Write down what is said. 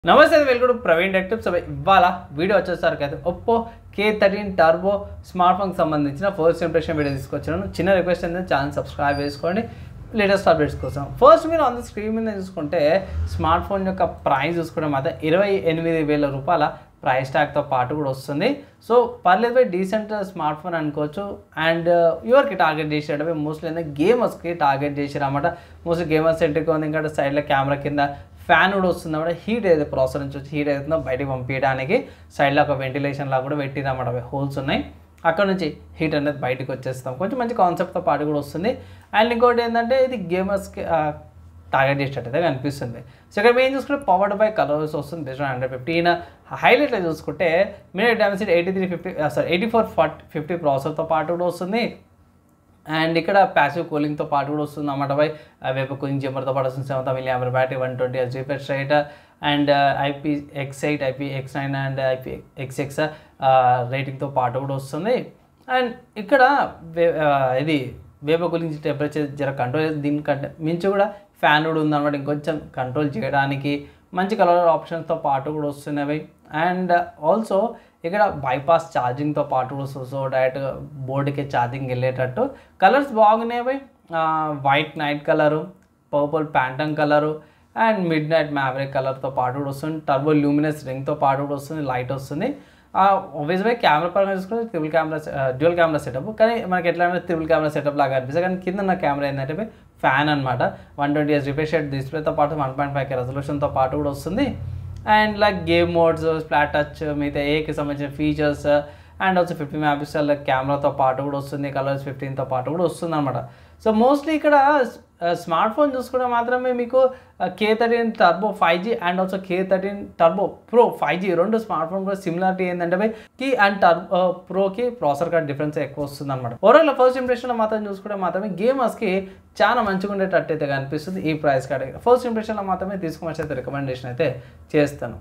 నమస్తే welcome to Praveen tech tips. ఇవాళ video వచ్చేసరికి అయితే ఒప్పో K13 టర్బో స్మార్ట్ ఫోన్కి సంబంధించిన ఫస్ట్ ఇంప్రెషన్ వీడియో తీసుకొచ్చాను. చిన్న రిక్వెస్ట్ ఏంటంటే ఛానల్ సబ్స్క్రైబ్ చేసుకోండి లేటెస్ట్ అప్డేట్స్ కోసం. ఫస్ట్ మీరు ఆన్ ద స్క్రీన్ మీద చూసుకుంటే స్మార్ట్ ఫోన్ యొక్క ప్రైస్ చూసుకుంటే మాత్రం 28,000 రూపాయల ప్రైస్ ట్యాగ్తో పాటు కూడా వస్తుంది. సో పర్లేదు డీసెంట్ స్మార్ట్ ఫోన్ అనుకోవచ్చు. అండ్ ఎవరికి టార్గెట్ చేసేటప్పుడు మోస్ట్లీ ఏంటంటే గేమర్స్కి టార్గెట్ చేసారు అన్నమాట. మోస్ట్లీ గేమర్స్ సెంట్రిక్ ఉంది. ఇంకా సైడ్లో కెమెరా కింద ఫ్యాన్ కూడా వస్తుంది అన్నమాట. హీట్ ఏదైతే ప్రాసెసర్ నుంచి వచ్చి హీట్ అవుతుందో బయటకు పంపించడానికి సైడ్లో ఒక వెంటిలేషన్ లాగా కూడా పెట్టిరన్నమాట. హోల్స్ ఉన్నాయి, అక్కడ నుంచి హీట్ అనేది బయటకు వచ్చేస్తాం. కొంచెం మంచి కాన్సెప్ట్తో పాటు కూడా వస్తుంది. అండ్ ఇంకోటి ఏంటంటే ఇది గేమర్స్కి టార్గెట్ చేసేటట్టయితే కనిపిస్తుంది. సో ఇక్కడ మేము చూసుకుంటే పవర్డ్ బై కలర్స్ వస్తుంది బేస్డ్ ఆన్ 115. హైలైట్లో చూసుకుంటే మీడియా డైమెన్సిటీ 8450 ప్రాసెసర్తో పాటు కూడా వస్తుంది. అండ్ ఇక్కడ ప్యాసివ్ కూలింగ్తో పాటు కూడా వస్తుంది అన్నమాట. వేప కూలింగ్ చేంబర్తో పాటు వస్తుంది. 7000 mAh battery, 120 Hz refresh rate, and IPX8 IPX9 and IPXX రేటింగ్తో పాటు కూడా వస్తుంది. అండ్ ఇక్కడ ఇది వేప కూలింగ్ టెంపరేచర్ జర కంట్రోల్, దీనికంటే మించి కూడా ఫ్యాన్ కూడా ఉందన్నమాట. ఇంకొంచెం కంట్రోల్ చేయడానికి మంచి కలర్ ఆప్షన్స్తో పాటు కూడా వస్తున్నవి. అండ్ ఆల్సో ఇక్కడ బైపాస్ ఛార్జింగ్తో పాటు కూడా వస్తుంది. సో డైరెక్ట్ బోర్డుకి ఛార్జింగ్ వెళ్ళేటట్టు కలర్స్ బాగున్నాయి. White knight colour, purple phantom colour and midnight maverick కలర్తో పాటు కూడా వస్తుంది. టర్బో ల్యూమినస్ రింగ్తో పాటు కూడా వస్తుంది, లైట్ వస్తుంది. ఆబ్వియస్గా కెమెరా పరంగా చూసుకుంటే డ్యూయల్ కెమెరా సెటప్, కానీ మనకి ఎట్లా అంటే త్రిబుల్ కెమెరా సెటప్ లాగా అనిపిస్తుంది. కానీ కింద ఉన్న కెమెరా ఏంటంటే ఫ్యాన్ అనమాట. 120 Hz రిఫ్రెష్ రేట్ డిస్ప్లేతో పాటు 1.5K రెజల్యూషన్తో పాటు కూడా వస్తుంది. And like game modes, flat touch, మిగతా ఏకి సంబంధించిన ఫీచర్స్ అండ్ ఆల్సో 50 MP కెమెరాతో పాటు కూడా వస్తుంది. కలర్స్ 15తో పాటు కూడా వస్తుంది అనమాట. సో మోస్ట్లీ ఇక్కడ స్మార్ట్ ఫోన్ చూసుకుంటే మాత్రమే మీకు K13 turbo 5G and also K13 turbo pro 5G రెండు స్మార్ట్ ఫోన్ కూడా సిమిలారిటీ ఏంటంటే కీ అండ్ టర్బో ప్రోకి ప్రాసెసర్ కార్డ్ డిఫరెన్స్ ఎక్కువ వస్తుంది అనమాట. ఓవరాల్ ఫస్ట్ ఇంప్రెషన్లో మాత్రం చూసుకుంటే మాత్రమే గేమర్స్కి చాలా మంచిగా ఉండేటట్టు అయితే కనిపిస్తుంది ఈ ప్రైస్ కేటగిరీ. ఫస్ట్ ఇంప్రెషన్లో మాత్రమే తీసుకోమని అయితే రికమెండేషన్ అయితే చేస్తాను.